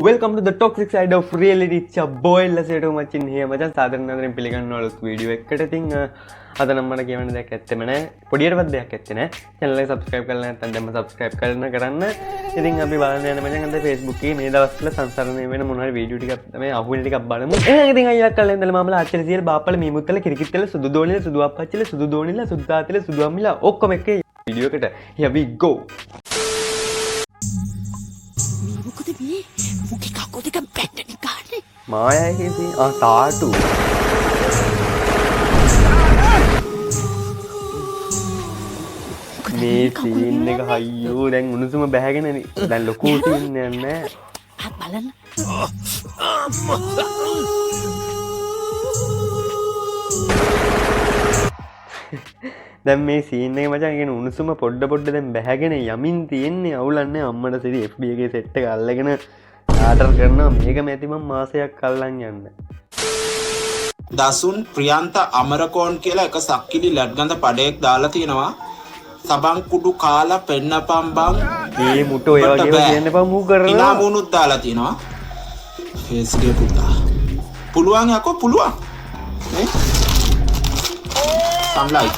welcome to the toxic side of reality. It's your boy Laseto Machin here. මචං සාදරයෙන් පිළිගන්න ඕලුත් video එකකට. ඉතින් අද නම් මට කියවන්න දෙයක් ඇත්තෙම නැහැ. පොඩියටවත් දෙයක් ඇත්තේ නැහැ. channel එක subscribe කරලා නැත්නම් දැම්ම subscribe කරන්න. ඉතින් අපි බලන්න යන මචං අද Facebook එකේ මේ දවස්වල සංසරණය වෙන මොන හරි වීඩියෝ ටිකක් මේ අහුවෙන ටිකක් බලමු. එහෙනම් ඉතින් අයියා කල්ලා ඉඳලා මාමලා ආච්චිලා සියල බාප්පල මීමුත්තල කිරිකිත්තල සුදු දෝනිල සුදු අප්පච්චිල සුදු දෝනිල සුදු තාත්තල සුදු අම්මිලා ඔක්කොම එක්ක වීඩියෝ එකට. Here we go. මායා හිසි තාටු මේ සීන් එක හයියෝ දැන් උණුසුම බැහැගෙන දැන් ලොකු සීන් එකක් නෑ බලන්න දැන් මේ සීන් එක මචං කියන උණුසුම පොඩ්ඩ දැන් බැහැගෙන යමින් තියෙන්නේ අවුලන්නේ අම්මට සිරි FB එකේ සෙට් එක අල්ලගෙන ආඩර් කරනවා මේක මැති මම මාසයක් අල්ලන් යන්න. දසුන් ප්‍රියන්ත අමරකෝන් කියලා එක සක්කිලි ලඩ්ගඳ පඩයක් දාලා තියෙනවා. සබන් කුඩු කාලා පෙන්නපම් බං. මේ මුටෝ ඒ වගේම කියන්න එපා මූ කරනවා. ඉනා මුණුත් දාලා තියෙනවා. ෆේස් එකේ පුතා. පුළුවන් යකෝ පුළුවන්. නේ? සම්ලයි.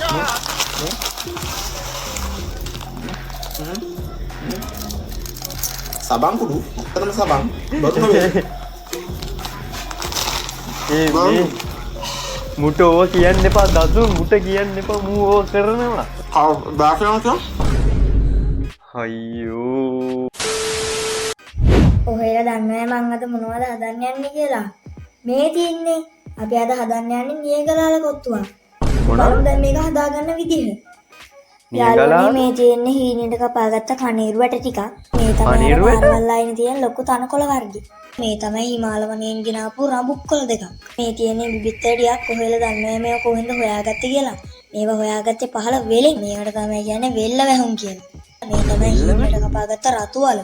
සබන් කුඩු අතරම සබන් බතුන වේ ඒ මුටෝ කියන්න එපා දසුන් මුට කියන්න එපා මූ ඕක කරනවා දාසයන්ක අයියෝ ඔහෙලා දන්නේ මං අද මොනවද හදන්න යන්නේ කියලා මේ තියන්නේ අපි අද හදන්න යන්නේ නියගලාල කොත්තුවක් බලමු දැන් මේක හදාගන්න විදිහ යාළුවනේ මේ තියෙන්නේ හීනෙට කපාගත්ත කණීරු වැට ටිකක් මේ තමයි මාර්වල්ලායිනේ තියෙන ලොකු තනකොළ වර්ගය මේ තමයි හිමාලවණයෙන් ගෙනාපු රඹුක්කොළ දෙකක් මේ තියෙන්නේ බිබිත්තටියක් කොහෙලා දන්නේ මේක කොහෙන්ද හොයාගත්තේ කියලා මේවා හොයාගත්තේ පහළ වෙලේ මේකට තමයි කියන්නේ වෙල්ල වැහුම් කියලා මේ තමයි හීනෙට කපාගත්ත රතු වල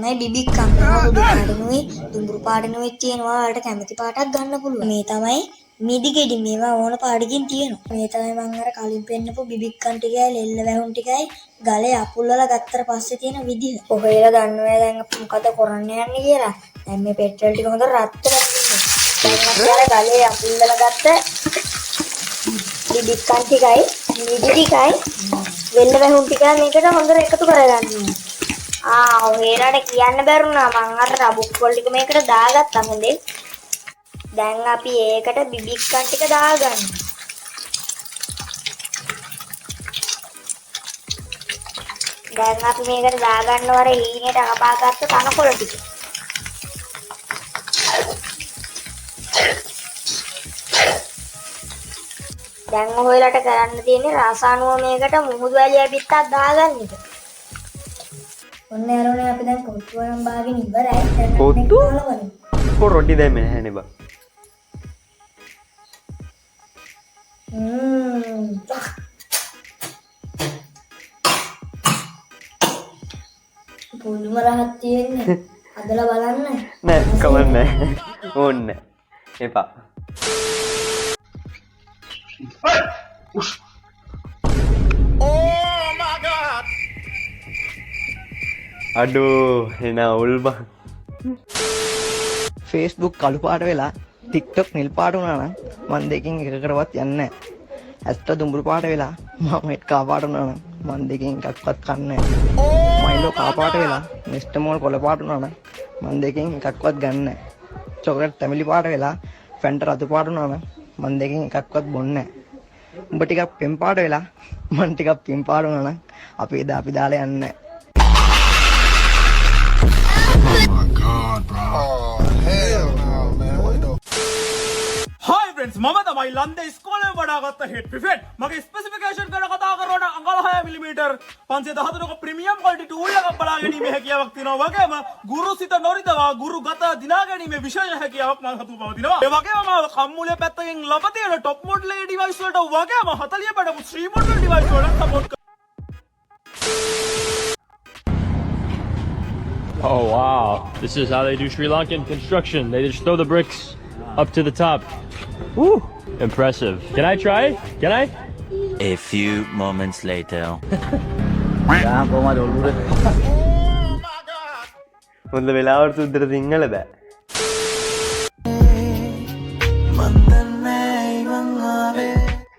මේ බිබික් කන්නවා උඩු පාඩනුයි දුඹුරු පාඩනුයි තියෙනවා වලට කැමති පාටක් ගන්න පුළුවන් මේ තමයි මිදිගෙඩි මේවා ඕන පාඩකින් තියෙනවා මේ තමයි මම අර කලින් පෙන්නපු බිබික්කන් ටිකයි ලෙල්ල වැහුම් ටිකයි ගලේ අපුල්ලලා ගත්තට පස්සේ තියෙන විදිහ. ඔහෙලා දන්නවා දැන් මොකද කරන්න යන්නේ කියලා. දැන් මේ පෙට්‍රල් ටික හොඳ රත් කරලා දැන් ගලේ අපුල්ලලා ගත්ත බිබික්කන් ටිකයි මිදි ටිකයි ලෙල්ල වැහුම් ටිකයි මේකට හොඳට එකතු කරගන්න. ඔහෙලාට කියන්න බැරුණා මම අර රබුක්කොල් ටික මේකට දාගත්තා හොඳේ. දැන් අපි ඒකට බිබික්කන් ටික දාගන්න. දැන් අපි මේකට දාගන්න වර හීනෙට අපාගත්ත තනකොළ ටික. දැන් ඔයලාට කරන්න තියෙන්නේ රසායනික මේකට මුහුදු වැලිය පිටක් දාගන්න එක. ඔන්න ඇරෝනේ අපි දැන් කොත්තුවරම් බාගෙන ඉවරයි. දැන් කොත්තු කො රොටි දැම්මේ නැහැ නේ බා. පුදුම රහක් තියෙන්නේ අදලා බලන්න නෑ කවන්නේ ඕන්න එපා අඩෝ එන උල්බා Facebook කළු පාට වෙලා TikTok නිල් පාට වුණා නම් මන් දෙකෙන් එකකටවත් යන්නේ නැහැ. ඇත්ත දුඹුරු පාට වෙලා මම හෙට් කා පාට වුණා නම් මන් දෙකෙන් එකක්වත් කන්නේ නැහැ. මයිලෝ කා පාට වෙලා නෙස්ටමෝල් කොළ පාට වුණා නම් මන් දෙකෙන් එකක්වත් ගන්න නැහැ. චොකලට් තැඹිලි පාට වෙලා ෆැන්ට රතු පාට වුණා නම් මන් දෙකෙන් එකක්වත් බොන්නේ නැහැ. උඹ ටිකක් පෙම් පාට වෙලා මන් ටිකක් පිම් පාට වුණා නම් අපි දාලා යන්නේ නැහැ. Hi friends, මම තමයි ලන්දේ ඉස්කෝලේ වඩාගත්ත හෙඩ් ප්‍රිෆෙක්ට්. මගේ ස්පෙસિෆිකේෂන් ගැන කතා කරනවා නම් අඟල 6 mm 513ක ප්‍රීමියම් ක්වොලිටි ටූල් එකක් බලා ගැනීමේ හැකියාවක් තියෙනවා. වගේම ගුරු සිත නොරිතවා ගුරු ගත දිනා ගැනීමේ විශේෂ හැකියාවක් මම හතුව පවතිනවා. ඒ වගේම මම කම්මුලේ පැත්තකින් ළඟ තියෙන টপ මොඩල් ඩිවයිස් වලට වගේම 40 පැඩපු 3 මොඩල් ඩිවයිස් වලට support Oh wow, this is how they do Sri Lankan construction. They just throw the bricks up to the top. Woo! Impressive. Can I try? Can I? A few moments later. හොඳ වෙලාවට සුද්දට සිංහල බෑ.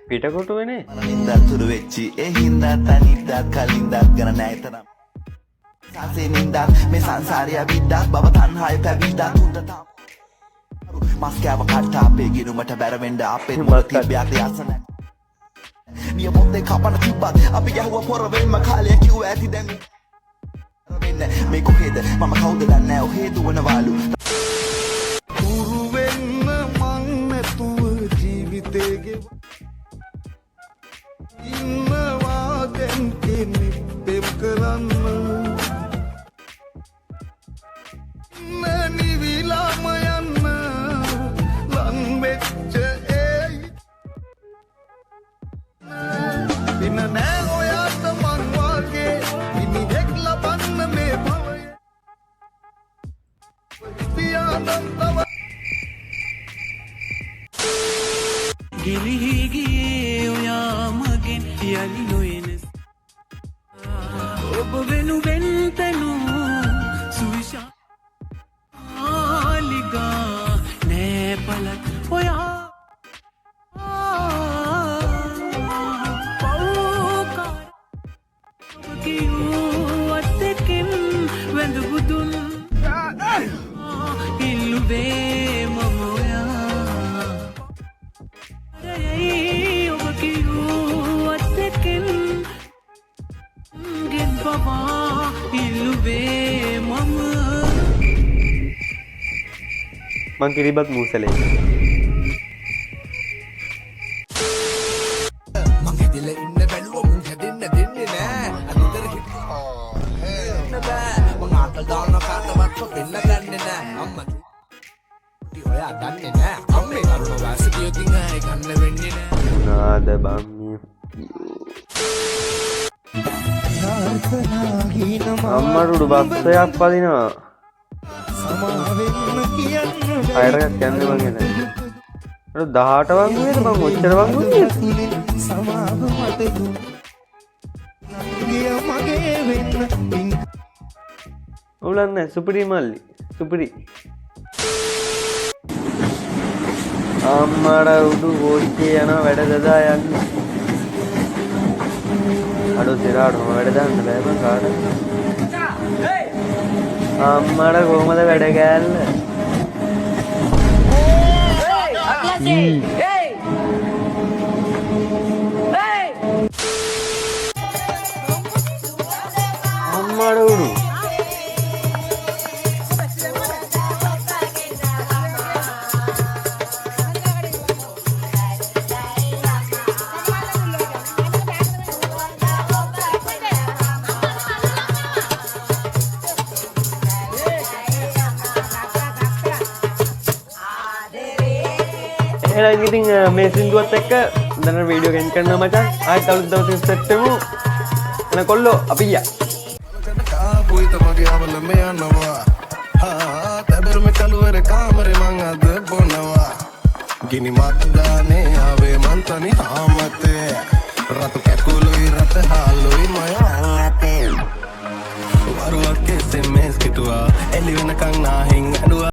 පිටකොටුවනේ. නින්දතුරු වෙච්චි ඒ හින්දා තනිද්දත් කලින්දත් ගන නැතරම් සාසේ නින්දත් මේ සංසාරය විද්දත් බව තණ්හාය පැවිද්දත් උන්ට මස් කෑව කට්ටා අපේ ගිනුමට බැරවෙන්න අපේ මොළ තිබ්බයක් යසන නිය පොත්තේ කපන තිබ්බත් අපි ගැහුව පොර වෙන්න කාලය කිව්ව ඇති දැන් වෙන්න මේ කොහෙද මම කවුද දන්නේ නැහැ ඔහේ දුවනවලු උරු වෙන්න මං නැතුව ජීවිතේ ඉන්නවා දැන් කෙනෙක් පෙම් කරන්න නිවිලාම යන්න ලං වෙච්ච ඒ පින නෑ ඔයාට මං වාගේ මිනිහෙක් ලබන්න මේ භවය පියාදන්තව ගිලිහි ගියේ ඔයා මගෙන් යලි නොයන ඔබ වෙනුවෙන් තැනු සුවිශාලිගා නෑ පලක් ඔයා පවුකාර ඔබ කියූ අත්තකින් වැඳ බුදුන් ඉල්ලුවේ මම ඔයා ඔබ කියූ අත්තකින් ගෙන් පවා ඉල්ලුවේ මම මං කිරිබත් මූසලේ. මං හිතල ඉන්න බැලුව මුන් හැදෙන්න දෙන්නේ නෑ අනිතර හිටින්න බෑ මං ආත ගාන කාටවත් පෙන්න ගන්නේ නෑ අම්මා ඔයා දන්නේ නෑ අම්මේ කරුණ වාසිතිය තින්ගයි ගන්න වෙන්නේ නෑ නාද බම්මි අම්මරුඩු බස්සයක් පදිනවා. අයරක් යන්න මං එන. 18 වංගුවේද මං ඔච්චර වංගුවේ? ඔවුලන්නේ සුපිරි මල්ලි. සුපිරි. අම්මඩ උඩු ගෝච්චේ යන වැඩ දදා යන්න. අඩෝ සිරාඩම වැඩ දාන්න බෑ මං කාට. අම්මඩ කොහමද වැඩ කෑල්ල? අම්මඩ උඩු එහෙනම් ඉතින් මේ සින්දුවත් එක්ක දැන් වීඩියෝ ගෙන් කරනවා මචං. ආයෙත් අලුත් දවසක සෙට් වෙමු. එන කොල්ලෝ අපි ගියා. පුයි තමගේ අවල මේ යනවා තැබර මේ කලුවර කාමරේ මං අද බොනවා ගිනි මත් දානේ ආවේ මන් තනි ආමතේ රතු කැකුළුයි රට හාලුයි මය